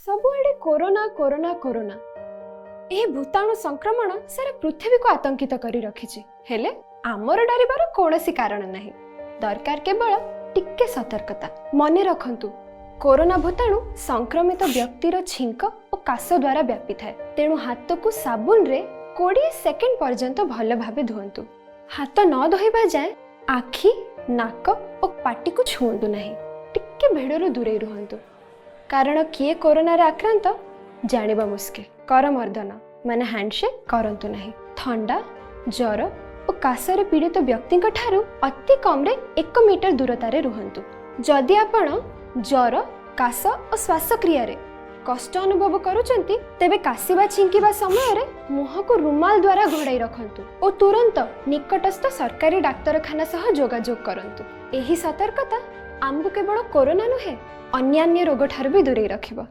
सबुआडे corona corona corona यह भूताणु संक्रमण सारा पृथ्वी को आतंकित करी रखिछि। हेले आमर डरिबार कोनोसी कारण नहीं, दरकार केवल टिके सतर्कता। मने रखंतु, कोरोना भूताणु संक्रमित व्यक्तिर छींक और काश द्वारा व्यापी थाए। तेणु हाथ को साबुन रे 20 सेकेंड पर्यंत भल भाबे धुअंतु। हाथ न धोइबा जाए आखि, नाक और पाटी को छुअंतु नहीं। टिके भेड़रू दूरे रुहंतु, कारण किए कोरोना रे आक्रांत जानिबा मुश्किल। करमर्दन माने हैंडशेक करंतु नहीं। ठंडा, ज्वर और काशरे पीड़ित व्यक्ति ठारू अति कम रे 1 मीटर दूरता रे रुहंतु। जदि आपण ज्वर, काश और श्वासक्रिया रे कष्ट अनुभव करूचंती, तेबे काशिबा छिंकिबा समय रे मुह को रुमाल द्वारा घोड़ाई रखंतु और तुरंत निकटस्थ सरकारी डाक्तरखाना सह जोगाजोग करंतु। एही सतर्कता आमको केवल कोरोना नुहे, अन्यान्य रोग ठारू भी दूरे रखिबो।